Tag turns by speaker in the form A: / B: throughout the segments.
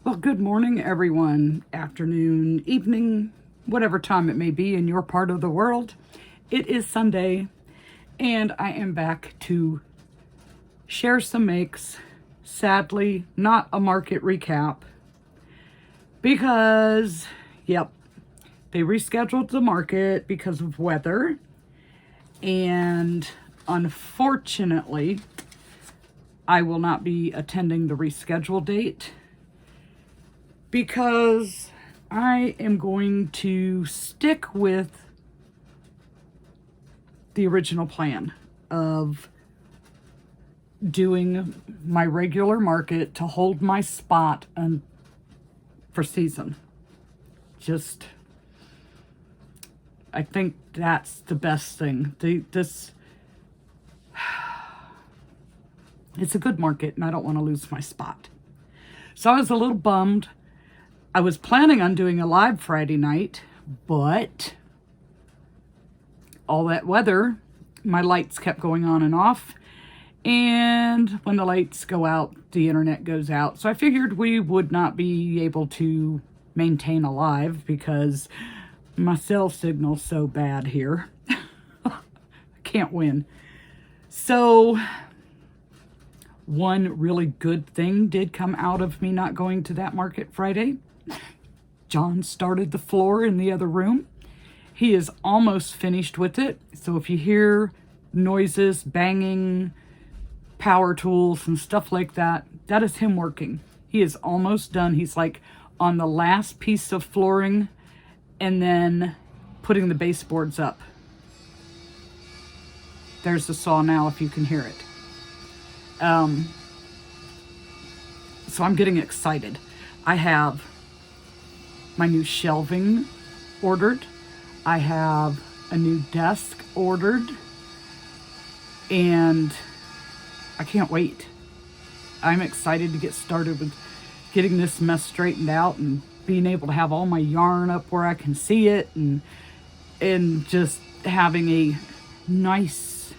A: Well, good morning, everyone. Afternoon, evening, whatever time it may be in your part of the world. It is Sunday, and I am back to share some makes. Sadly, not a market recap because, yep, they rescheduled the market because of weather. And unfortunately, I will not be attending the rescheduled date because I am going to stick with the original plan of doing my regular market to hold my spot for season. I think that's the best thing. It's a good market and I don't want to lose my spot. So I was a little bummed. I was planning on doing a live Friday night, but all that weather, my lights kept going on and off. And when the lights go out, the internet goes out. So I figured we would not be able to maintain a live because my cell signal's so bad here. I can't win. So one really good thing did come out of me not going to that market Friday. John started the floor in the other room. He is almost finished with it. So if you hear noises, banging, power tools and stuff like that, that is him working. He is almost done. He's like on the last piece of flooring and then putting the baseboards up. There's the saw now if you can hear it. So I'm getting excited. I have my new shelving ordered. I have a new desk ordered. And I can't wait. I'm excited to get started with getting this mess straightened out and being able to have all my yarn up where I can see it and just having a nice,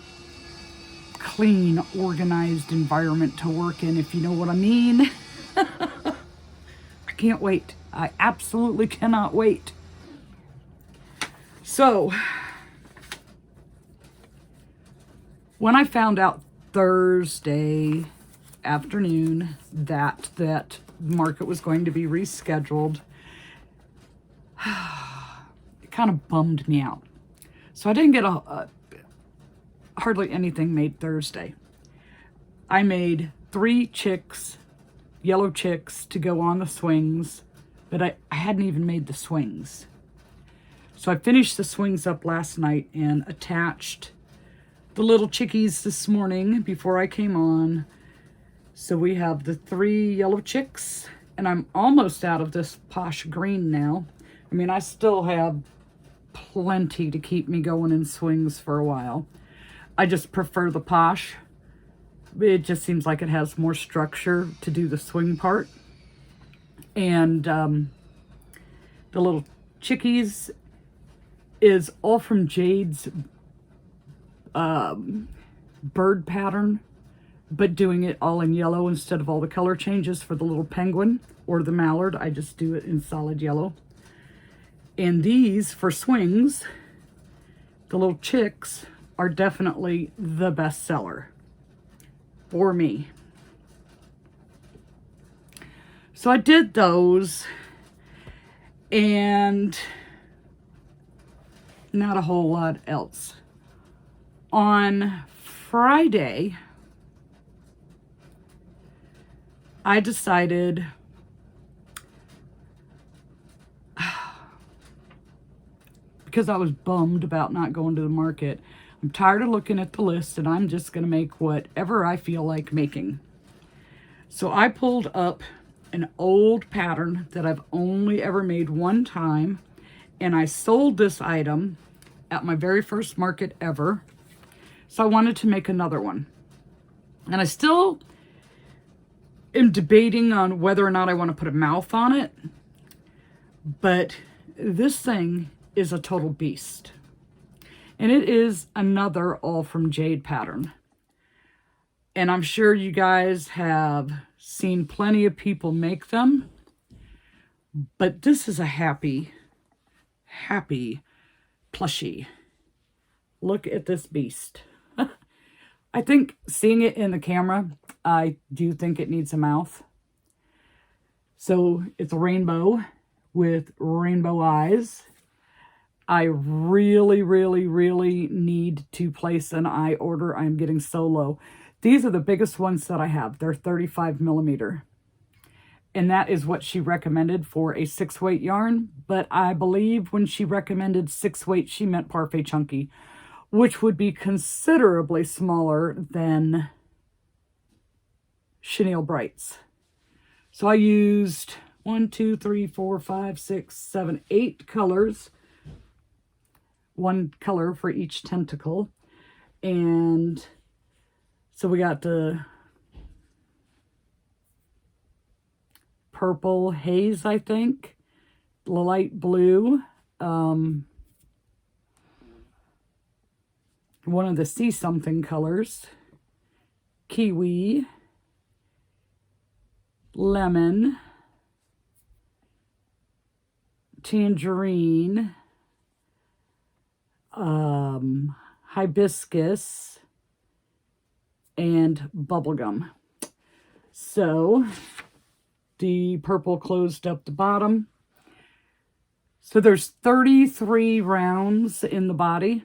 A: clean, organized environment to work in, if you know what I mean. I can't wait. I absolutely cannot wait. So, when I found out Thursday afternoon that market was going to be rescheduled, it kind of bummed me out. So I didn't get hardly anything made Thursday. I made 3 chicks, yellow chicks, to go on the swings, but I hadn't even made the swings. So I finished the swings up last night and attached the little chickies this morning before I came on. So we have the 3 yellow chicks, and I'm almost out of this posh green now. I mean, I still have plenty to keep me going in swings for a while. I just prefer the posh. It just seems like it has more structure to do the swing part. And the little chickies is all from Jade's bird pattern, but doing it all in yellow instead of all the color changes for the little penguin or the mallard. I just do it in solid yellow. And these, for swings, the little chicks are definitely the best seller for me. So I did those, and not a whole lot else. On Friday, I decided because I was bummed about not going to the market, I'm tired of looking at the list and I'm just going to make whatever I feel like making. So I pulled up an old pattern that I've only ever made one time, and I sold this item at my very first market ever. So I wanted to make another one. And I still am debating on whether or not I want to put a mouth on it. But this thing is a total beast. And it is another all from Jade pattern. And I'm sure you guys have seen plenty of people make them. But this is a happy plushie. Look at this beast. I think seeing it in the camera, I do think it needs a mouth. So it's a rainbow with rainbow eyes. I really, really, really need to place an eye order. I'm getting so low. These are the biggest ones that I have. They're 35 millimeter. And that is what she recommended for a 6-weight yarn. But I believe when she recommended 6-weight, she meant Parfait Chunky, which would be considerably smaller than Chenille Brights. So I used 1, 2, 3, 4, 5, 6, 7, 8 colors. 1 color for each tentacle. And so we got the purple haze, I think, light blue, one of the see something colors, kiwi, lemon, tangerine, hibiscus, and bubblegum. So the purple closed up the bottom. So there's 33 rounds in the body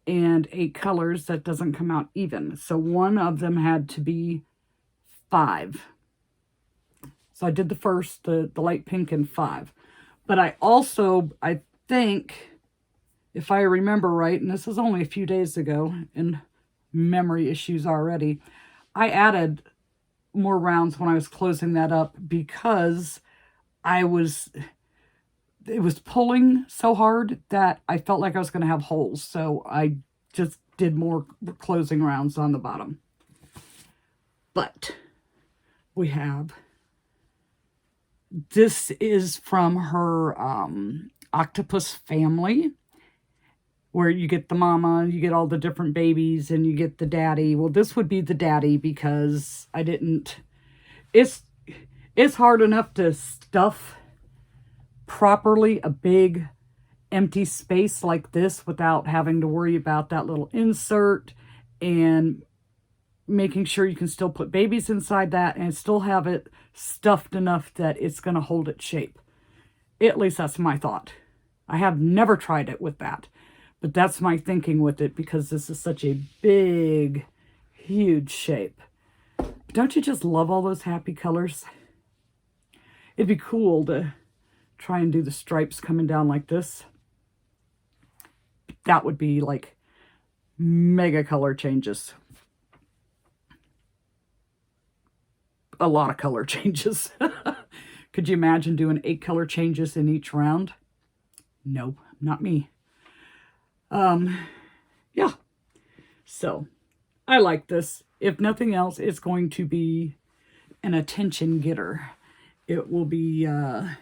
A: and 8 colors. That doesn't come out even. So one of them had to be 5. So I did the first, the light pink and 5. But I think, if I remember right, and this is only a few days ago, and memory issues already, I added more rounds when I was closing that up because it was pulling so hard that I felt like I was going to have holes. So I just did more closing rounds on the bottom. But we have, this is from her octopus family, where you get the mama, you get all the different babies, and you get the daddy. Well, this would be the daddy because I didn't... It's hard enough to stuff properly a big empty space like this without having to worry about that little insert and making sure you can still put babies inside that and still have it stuffed enough that it's going to hold its shape. At least that's my thought. I have never tried it with that. But that's my thinking with it because this is such a big, huge shape. But don't you just love all those happy colors? It'd be cool to try and do the stripes coming down like this. That would be like mega color changes. A lot of color changes. Could you imagine doing 8 color changes in each round? No, not me. Yeah, so I like this. If nothing else, it's going to be an attention getter. It will be, I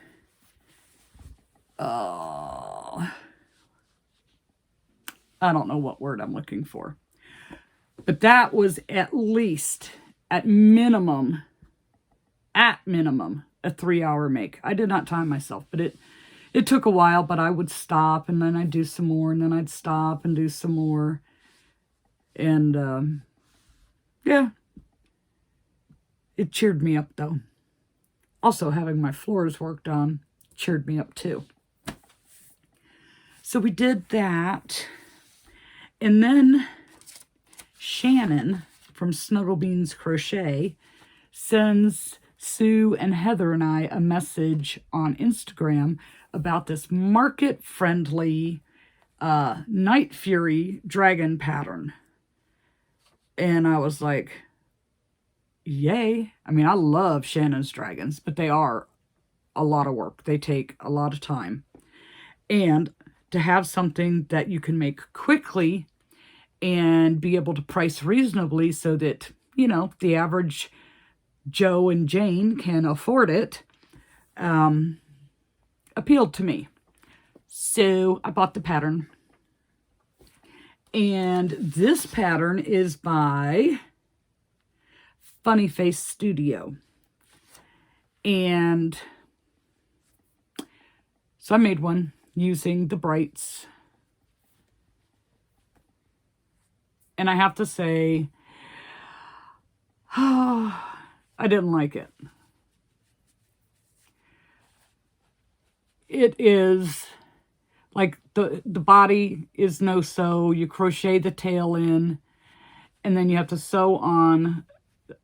A: don't know what word I'm looking for, but that was at least, at minimum, a 3-hour make. I did not time myself, but it took a while, but I would stop, and then I'd do some more, and then I'd stop and do some more. And, yeah. It cheered me up, though. Also, having my floors worked on cheered me up, too. So we did that. And then Shannon from Snugglebeans Crochet sends Sue and Heather and I a message on Instagram about this market-friendly Night Fury dragon pattern. And I was like, yay. I mean, I love Shannon's dragons, but they are a lot of work. They take a lot of time. And to have something that you can make quickly and be able to price reasonably so that, you know, the average Joe and Jane can afford it, appealed to me. So I bought the pattern. And this pattern is by Funny Face Studio. And So I made one using the Brights. And I have to say, oh, I didn't like it. It is like the body is no-sew. You crochet the tail in, and then you have to sew on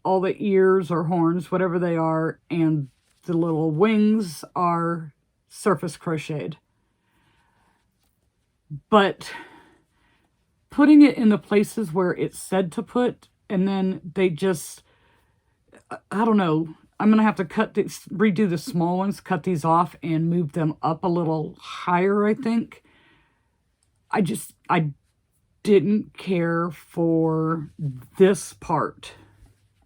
A: all the ears or horns, whatever they are, and the little wings are surface crocheted. But putting it in the places where it's said to put, and then they just, I don't know, I'm going to have to redo the small ones, cut these off and move them up a little higher, I think. I didn't care for this part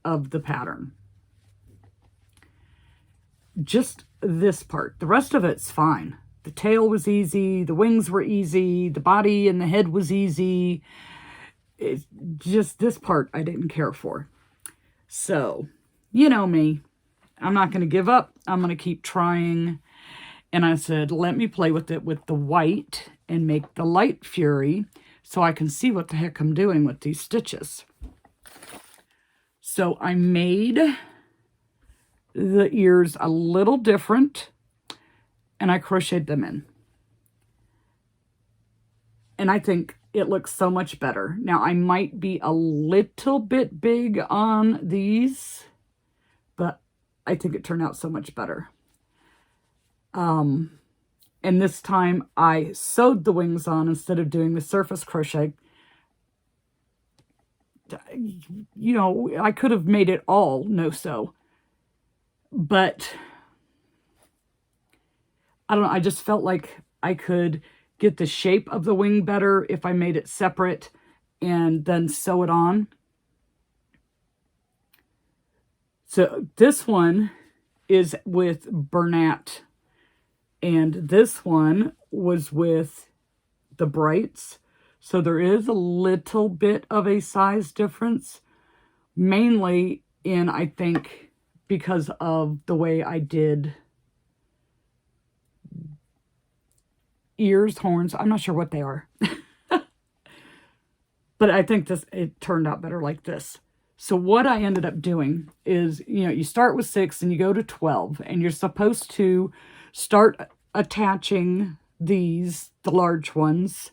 A: of the pattern. Just this part. The rest of it's fine. The tail was easy. The wings were easy. The body and the head was easy. It's just this part I didn't care for. So, you know me. I'm not going to give up. I'm going to keep trying. And I said, let me play with it with the white and make the light fury so I can see what the heck I'm doing with these stitches. So I made the ears a little different and I crocheted them in. And I think it looks so much better. Now I might be a little bit big on these, but I think it turned out so much better. And this time I sewed the wings on instead of doing the surface crochet. You know, I could have made it all no-sew, but I don't know. I just felt like I could get the shape of the wing better if I made it separate and then sew it on. So this one is with Bernat, and this one was with the Brights. So there is a little bit of a size difference, mainly in, I think, because of the way I did ears, horns. I'm not sure what they are. But I think it turned out better like this. So what I ended up doing is, you know, you start with 6 and you go to 12, and you're supposed to start attaching these, the large ones,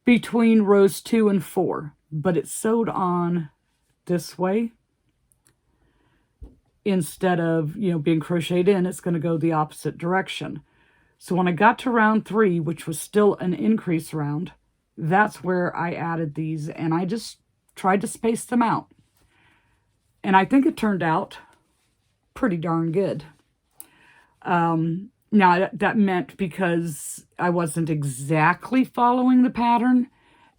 A: between rows 2 and 4, but it's sewed on this way. Instead of, you know, being crocheted in, it's going to go the opposite direction. So when I got to round 3, which was still an increase round, that's where I added these, and I just tried to space them out. And I think it turned out pretty darn good. Now, that meant because I wasn't exactly following the pattern,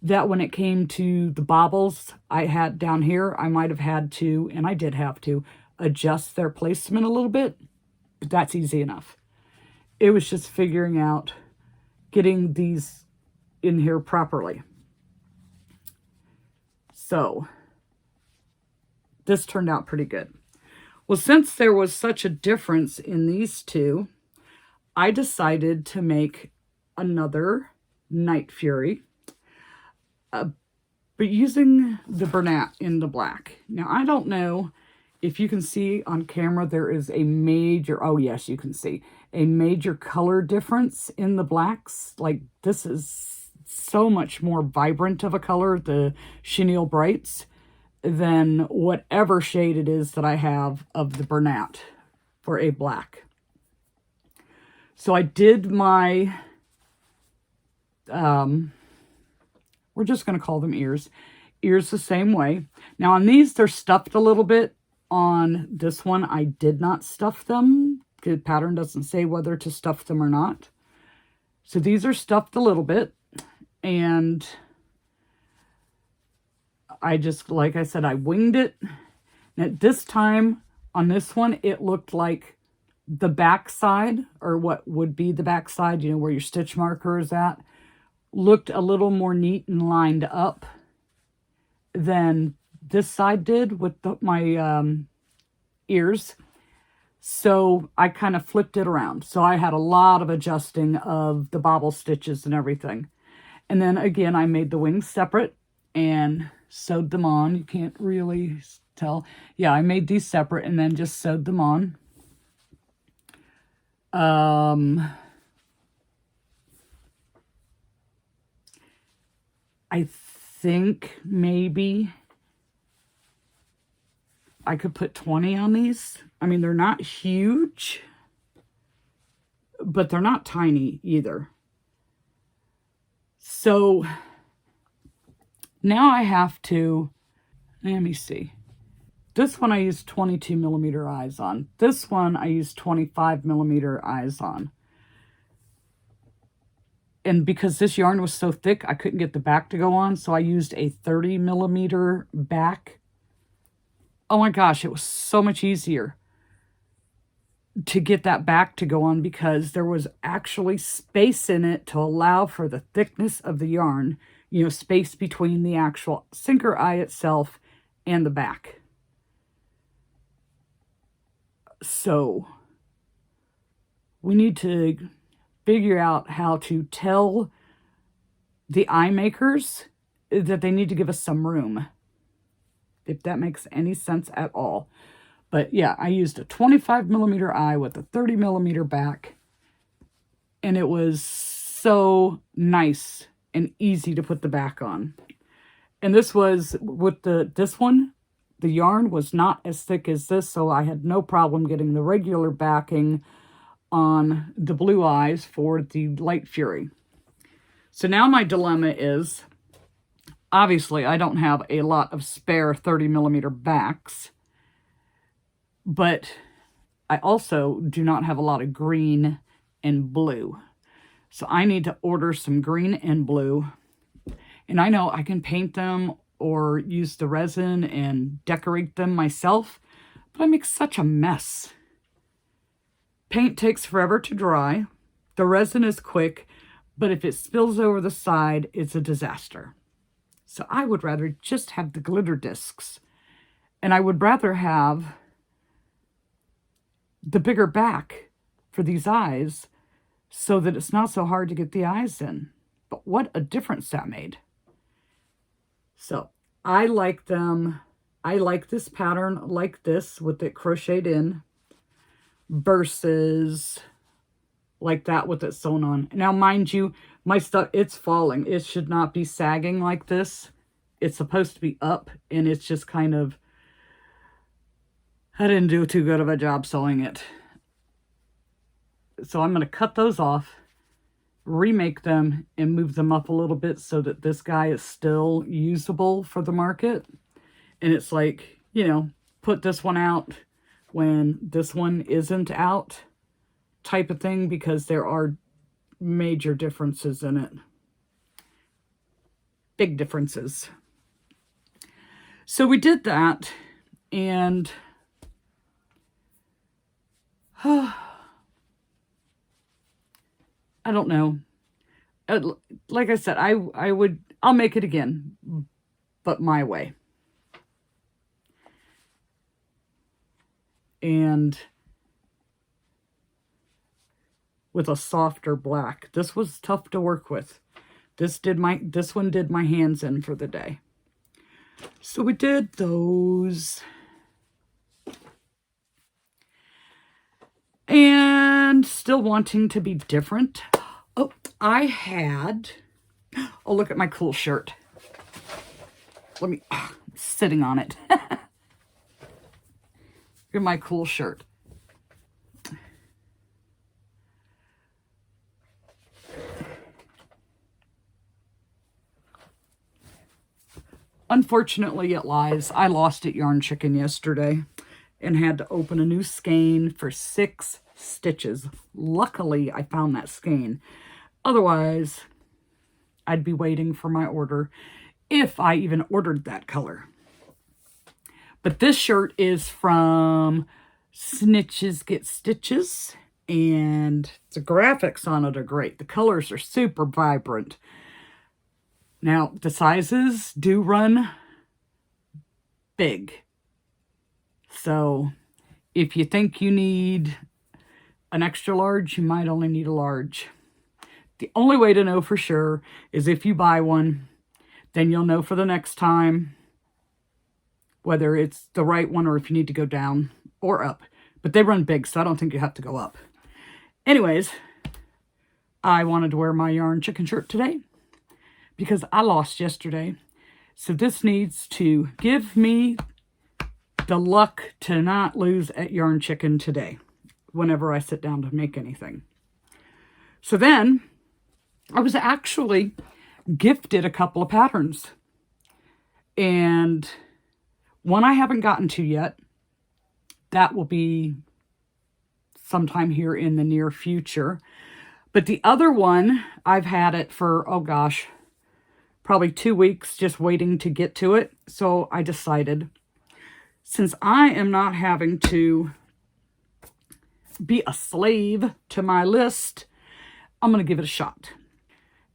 A: that when it came to the bobbles I had down here, I might have had to, and I did have to, adjust their placement a little bit. But that's easy enough. It was just figuring out getting these in here properly. So this turned out pretty good. Well, since there was such a difference in these two, I decided to make another Night Fury, but using the Bernat in the black. Now, I don't know if you can see on camera, there is a major, oh yes, you can see, a major color difference in the blacks. Like, this is so much more vibrant of a color, the Chenille Brights, than whatever shade it is that I have of the Bernat for a black. So I did my, we're just going to call them ears. Ears the same way. Now on these, they're stuffed a little bit. On this one, I did not stuff them. The pattern doesn't say whether to stuff them or not. So these are stuffed a little bit. And I just, like I said, I winged it. And at this time, on this one, it looked like the back side, or what would be the back side, you know, where your stitch marker is at, looked a little more neat and lined up than this side did with my ears. So I kind of flipped it around. So I had a lot of adjusting of the bobble stitches and everything. And then again, I made the wings separate and sewed them on. You can't really tell. Yeah, I made these separate and then just sewed them on. I think maybe I could put 20 on these. I mean, they're not huge, but they're not tiny either. So now I have to, let me see. This one I used 22 millimeter eyes on. This one I used 25 millimeter eyes on. And because this yarn was so thick, I couldn't get the back to go on, so I used a 30 millimeter back. Oh my gosh, it was so much easier to get that back to go on because there was actually space in it to allow for the thickness of the yarn, you know, space between the actual sinker eye itself and the back. So we need to figure out how to tell the eye makers that they need to give us some room, if that makes any sense at all. But yeah, I used a 25 millimeter eye with a 30 millimeter back, and it was so nice and easy to put the back on. And this was with this one, the yarn was not as thick as this, so I had no problem getting the regular backing on the blue eyes for the Light Fury. So now my dilemma is, obviously I don't have a lot of spare 30 millimeter backs, but I also do not have a lot of green and blue. So I need to order some green and blue. And I know I can paint them or use the resin and decorate them myself, but I make such a mess. Paint takes forever to dry. The resin is quick, but if it spills over the side, it's a disaster. So I would rather just have the glitter discs. And I would rather have the bigger back for these eyes so that it's not so hard to get the eyes in. But what a difference that made. So I like them. I like this pattern like this with it crocheted in versus like that with it sewn on. Now, mind you, my stuff, it's falling. It should not be sagging like this. It's supposed to be up, and it's just kind of, I didn't do too good of a job sewing it. So I'm going to cut those off, remake them, and move them up a little bit so that this guy is still usable for the market. And it's like, you know, put this one out when this one isn't out type of thing, because there are major differences in it. Big differences. So we did that, and I don't know. Like I said, I'll make it again, but my way. And with a softer black. This was tough to work with. This one did my hands in for the day. So we did those. And still wanting to be different. Oh, look at my cool shirt. Sitting on it. Look at my cool shirt. Unfortunately, it lies. I lost it Yarn Chicken yesterday and had to open a new skein for 6 stitches. Luckily, I found that skein. Otherwise, I'd be waiting for my order if I even ordered that color. But this shirt is from Snitches Get Stitches, and the graphics on it are great. The colors are super vibrant. Now, the sizes do run big. So, If you think you need an extra large, you might only need a large. The only way to know for sure is if you buy one, then you'll know for the next time whether it's the right one or if you need to go down or up. But they run big, so I don't think you have to go up. Anyways, I wanted to wear my yarn chicken shirt today because I lost yesterday. So this needs to give me the luck to not lose at yarn chicken today whenever I sit down to make anything. So then I was actually gifted a couple of patterns. And one I haven't gotten to yet. That will be sometime here in the near future. But the other one, I've had it for, oh gosh, probably 2 weeks just waiting to get to it. So I decided, since I am not having to be a slave to my list, I'm going to give it a shot.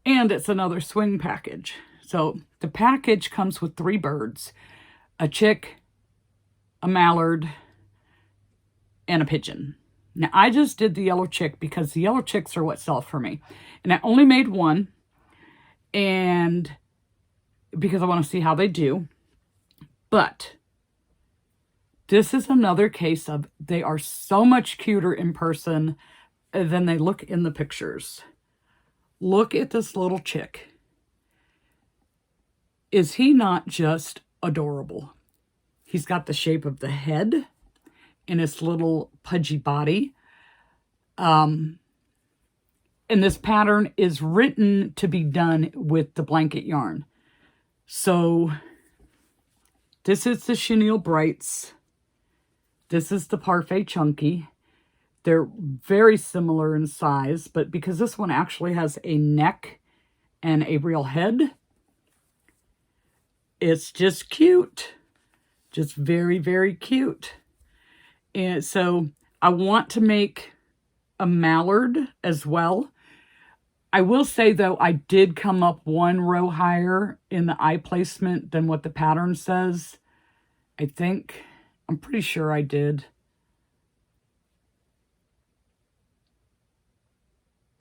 A: And it's another swing package. So the package comes with 3 birds, a chick, a mallard, and a pigeon. Now, I just did the yellow chick because the yellow chicks are what sell for me. And I only made one, and because I want to see how they do. But this is another case of they are so much cuter in person than they look in the pictures. Look at this little chick. Is he not just adorable? He's got the shape of the head and his little pudgy body. And this pattern is written to be done with the blanket yarn. So this is the Chenille Brights. This is the Parfait Chunky. They're very similar in size, but because this one actually has a neck and a real head, it's just cute. Just very, very cute. And so I want to make a mallard as well. I will say, though, I did come up 1 row higher in the eye placement than what the pattern says. I think. I'm pretty sure I did.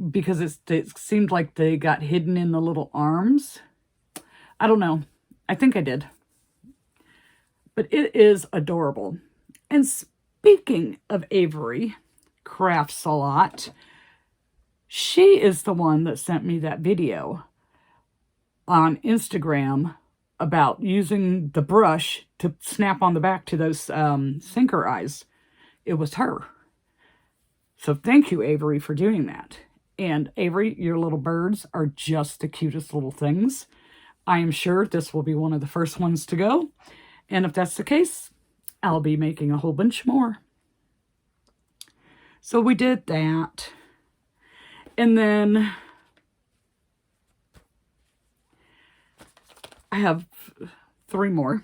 A: Because it seemed like they got hidden in the little arms. I don't know. I think I did. But it is adorable. And speaking of Avery Crafts a Lot, she is the one that sent me that video on Instagram about using the brush to snap on the back to those sinker eyes. It was her. So thank you, Avery, for doing that. And Avery, your little birds are just the cutest little things. I am sure this will be one of the first ones to go. And if that's the case, I'll be making a whole bunch more. So we did that. And then I have 3 more.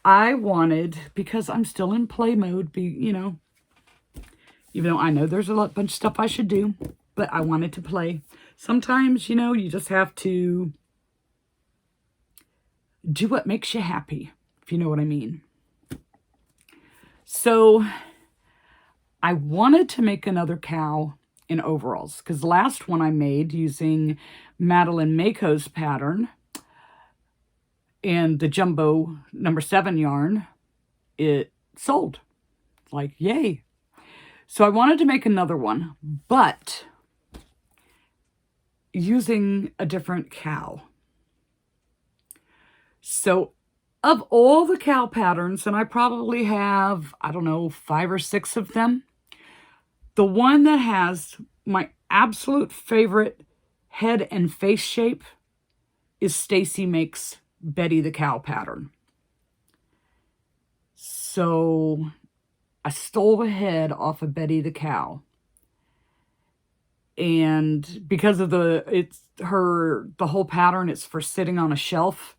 A: I wanted, because I'm still in play mode, even though I know there's a bunch of stuff I should do, but I wanted to play. Sometimes, you just have to do what makes you happy, if you know what I mean. So I wanted to make another cow in overalls, because the last one I made using Madeline Mako's pattern and the jumbo number 7 yarn, it sold. Like, yay. So I wanted to make another one, but using a different cow. So of all the cow patterns, and I probably have, 5 or 6 of them, the one that has my absolute favorite head and face shape is Stacy Makes Betty the Cow pattern. So I stole the head off of Betty the Cow. And because of the whole pattern, it's for sitting on a shelf.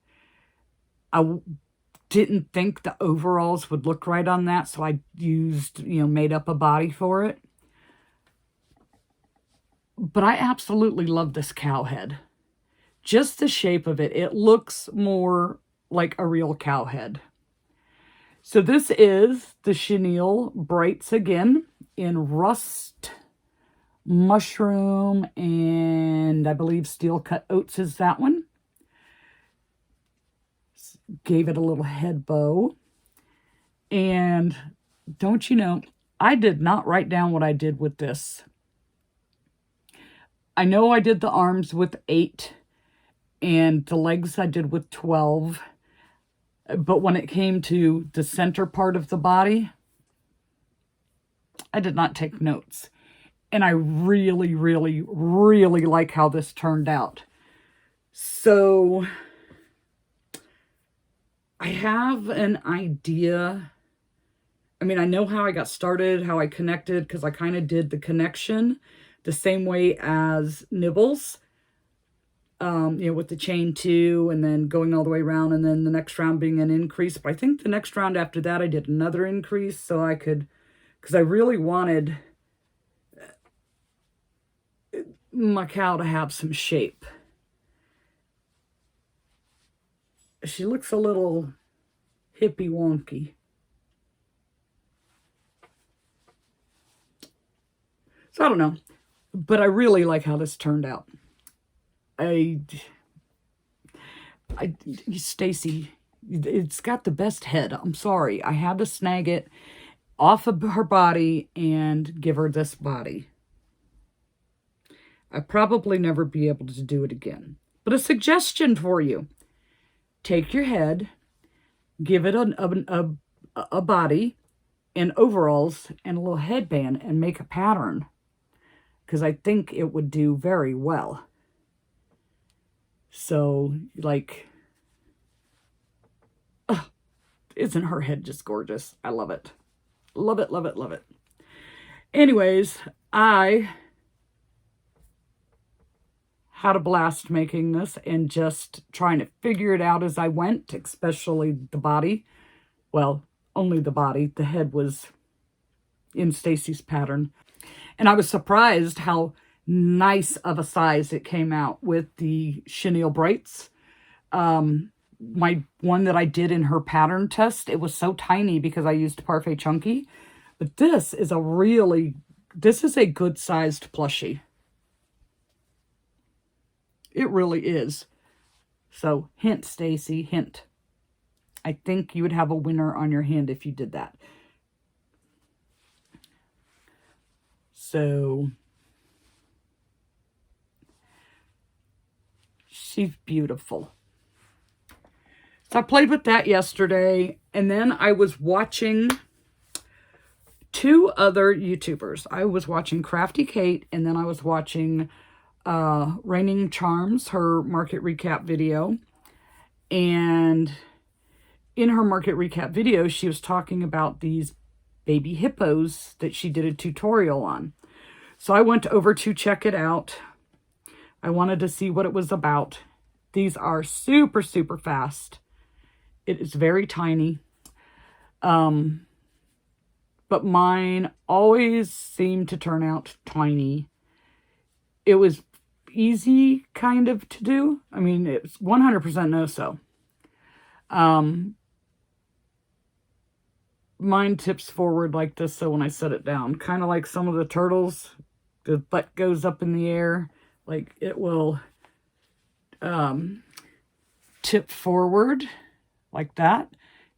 A: I didn't think the overalls would look right on that, so I used, made up a body for it. But I absolutely love this cow head. Just the shape of it. It looks more like a real cow head. So this is the chenille Brights again in Rust, Mushroom, and I believe Steel Cut Oats is that one. Gave it a little head bow. And don't you know, I did not write down what I did with this. I know I did the arms with 8 and the legs I did with 12. But when it came to the center part of the body, I did not take notes. And I really, really, really like how this turned out. So I have an idea. I mean, I know how I got started, how I connected, because I kind of did the connection the same way as Nibbles. With the chain 2 and then going all the way around, and then the next round being an increase. But I think the next round after that I did another increase so I could, because I really wanted my cow to have some shape. She looks a little hippie wonky. So I don't know, but I really like how this turned out. Stacy, it's got the best head. I'm sorry. I had to snag it off of her body and give her this body. I'll probably never be able to do it again. But a suggestion for you. Take your head, give it a body and overalls and a little headband and make a pattern. Because I think it would do very well. So, like, isn't her head just gorgeous? I love it. Love it, love it, love it. Anyways, I had a blast making this and just trying to figure it out as I went, especially the body. Well, only the body. The head was in Stacy's pattern. And I was surprised how nice of a size it came out with the chenille Brights. My one that I did in her pattern test, it was so tiny because I used Parfait Chunky. But this is a good sized plushie. It really is. So, hint, Stacy, hint. I think you would have a winner on your hand if you did that. So, she's beautiful. So I played with that yesterday, and then I was watching 2 other YouTubers. I was watching Crafty Kate, and then I was watching Raining Charms, her market recap video. And in her market recap video, she was talking about these baby hippos that she did a tutorial on. So I went over to check it out. I wanted to see what it was about. These are super, super fast. It is very tiny. But mine always seemed to turn out tiny. It was easy kind of to do. I mean, it's 100% no-sew. Mine tips forward like this, so when I set it down, kind of like some of the turtles, the butt goes up in the air. Like it will tip forward like that,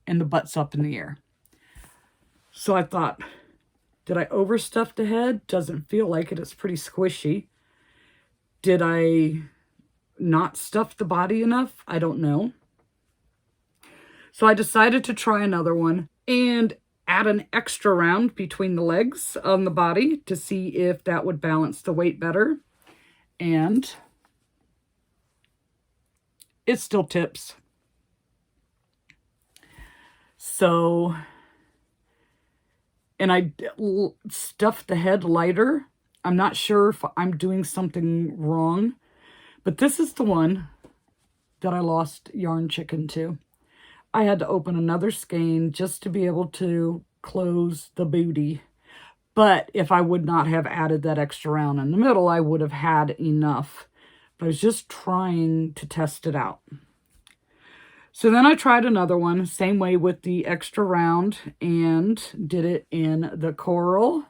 A: and the butt's up in the air. So I thought, did I overstuff the head? Doesn't feel like it. It's pretty squishy. Did I not stuff the body enough? I don't know. So I decided to try another one and add an extra round between the legs on the body to see if that would balance the weight better. And it still tips. So, and I stuffed the head lighter. I'm not sure if I'm doing something wrong, but this is the one that I lost yarn chicken to. I had to open another skein just to be able to close the booty. But if I would not have added that extra round in the middle, I would have had enough. But I was just trying to test it out. So then I tried another one, same way with the extra round, and did it in the coral.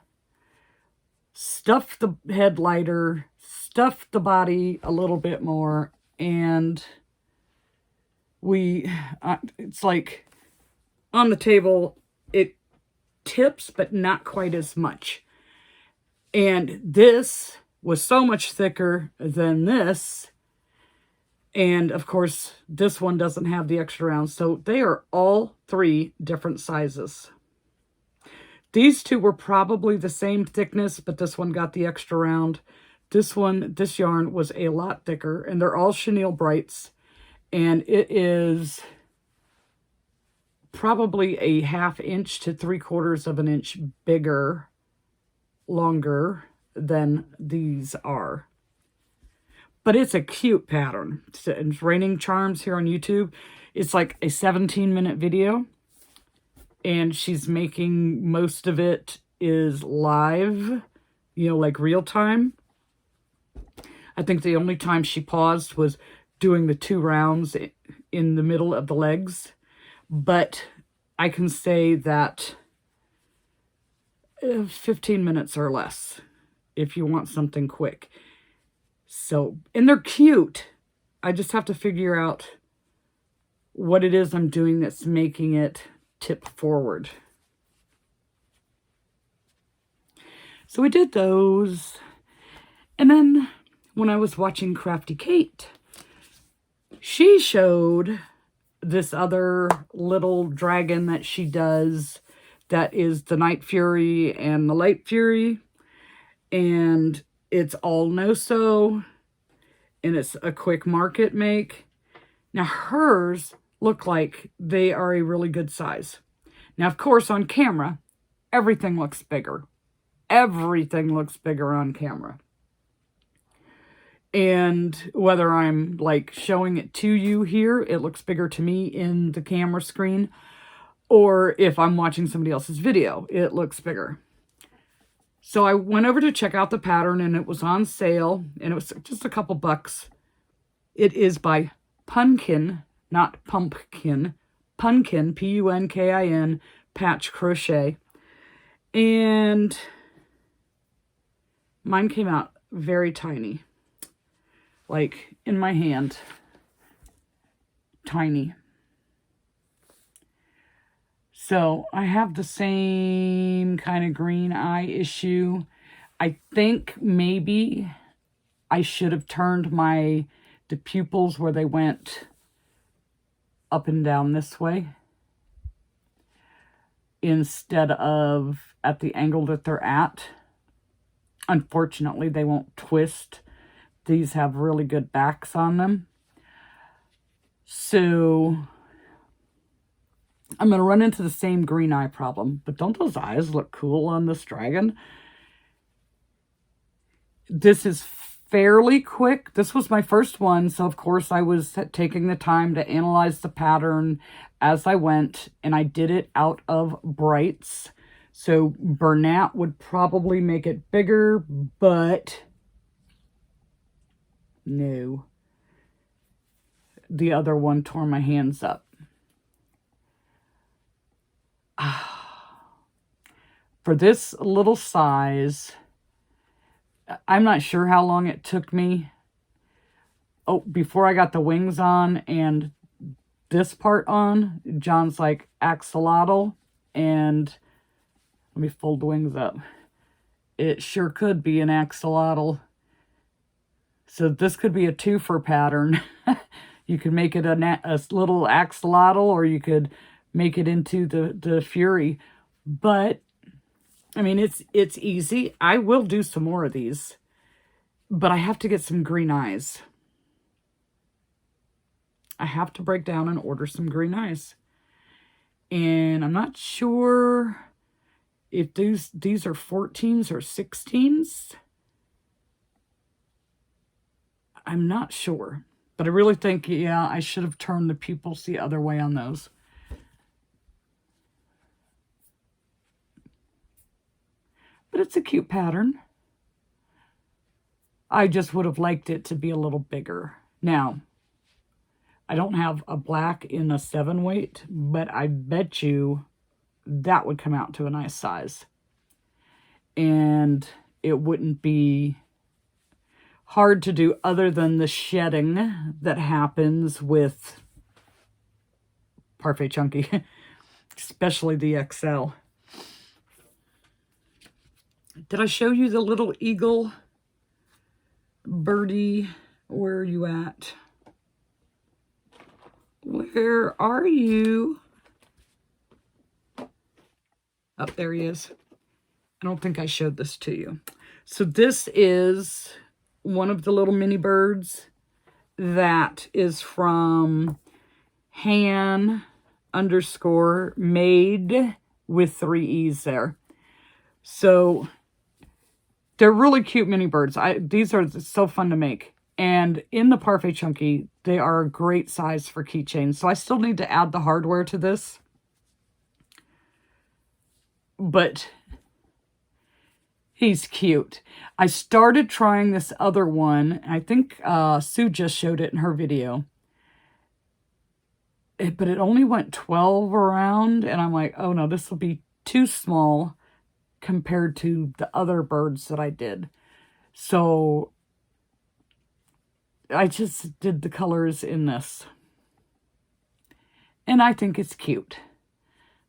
A: Stuffed the head lighter, stuffed the body a little bit more, and it's like on the table, it tips, but not quite as much. And this was so much thicker than this. And of course, this one doesn't have the extra round. So they are all 3 different sizes. These 2 were probably the same thickness, but this one got the extra round. This yarn was a lot thicker, and they're all chenille brights. And it is probably a 1/2 inch to 3/4 of an inch bigger, longer than these are. But it's a cute pattern. It's Raining Charms here on YouTube. It's like a 17-minute video. And she's making most of it is live, you know, like real time. I think the only time she paused was doing the 2 rounds in the middle of the legs. But I can say that 15 minutes or less if you want something quick. So, and they're cute. I just have to figure out what it is I'm doing that's making it tip forward. So we did those. And then when I was watching Crafty Kate, she showed this other little dragon that she does that is the Night Fury and the Light Fury. And it's all no-sew, and it's a quick market make. Now hers look like they are a really good size. Now, of course, on camera, everything looks bigger. Everything looks bigger on camera. And whether I'm like showing it to you here, it looks bigger to me in the camera screen. Or if I'm watching somebody else's video, it looks bigger. So I went over to check out the pattern, and it was on sale, and it was just a couple bucks. It is by Punkin, not Pumpkin, Punkin, Punkin, Patch Crochet. And mine came out very tiny, like in my hand, tiny. So I have the same kind of green eye issue. I think maybe I should have turned the pupils where they went up and down this way instead of at the angle that they're at. Unfortunately, they won't twist. These have really good backs on them. So I'm going to run into the same green eye problem. But don't those eyes look cool on this dragon? This is fairly quick. This was my first one. So, of course, I was taking the time to analyze the pattern as I went. And I did it out of brights. So Bernat would probably make it bigger. But no. The other one tore my hands up. For this little size, I'm not sure how long it took me. Oh, before I got the wings on and this part on, John's like, axolotl. And let me fold the wings up. It sure could be an axolotl. So this could be a twofer pattern. You could make it a little axolotl, or you could make it into the Fury. But I mean, it's easy. I will do some more of these, but I have to get some green eyes. I have to break down and order some green eyes. And I'm not sure if these are 14s or 16s. I'm not sure. But I really think, yeah, I should have turned the pupils the other way on those. But it's a cute pattern. I just would have liked it to be a little bigger. Now, I don't have a black in a 7 weight, but I bet you that would come out to a nice size. And it wouldn't be hard to do other than the shedding that happens with Parfait Chunky, especially the XL. Did I show you the little eagle birdie? Where are you at? Where are you? Oh, there he is. I don't think I showed this to you. So this is one of the little mini birds that is from Han_made with 3 E's there. So they're really cute mini birds. These are so fun to make. And in the Parfait Chunky, they are a great size for keychains. So I still need to add the hardware to this. But he's cute. I started trying this other one. I think Sue just showed it in her video. But it only went 12 around. And I'm like, oh no, this will be too small compared to the other birds that I did. So I just did the colors in this. And I think it's cute.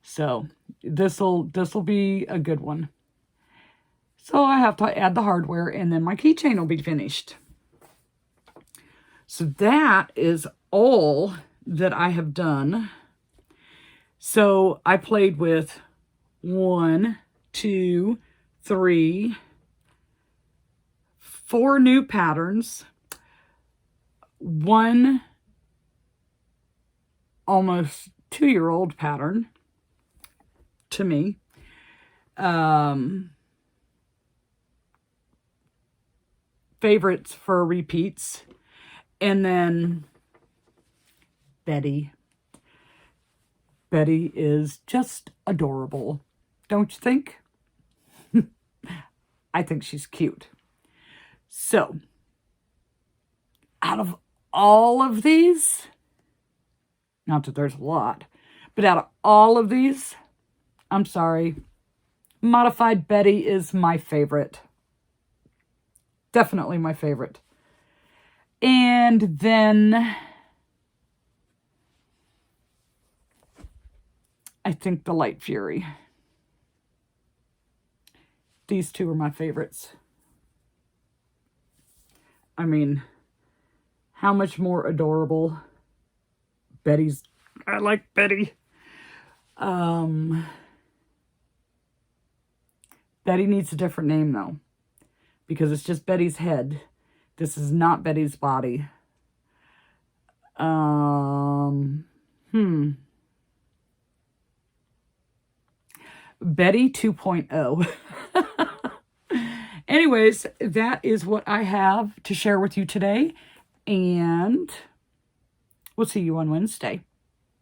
A: So this'll be a good one. So I have to add the hardware and then my keychain will be finished. So that is all that I have done. So I played with 1, 2, 3, 4 new patterns. 1 almost 2-year-old pattern to me. Favorites for repeats. And then Betty. Betty is just adorable. Don't you think? I think she's cute. So, out of all of these, not that there's a lot, but out of all of these, I'm sorry, Modified Betty is my favorite. Definitely my favorite. And then I think the Light Fury. These two are my favorites. I mean, how much more adorable. Betty's, I like Betty. Betty needs a different name though, because it's just Betty's head. This is not Betty's body. Betty 2.0. Anyways, that is what I have to share with you today. And we'll see you on Wednesday.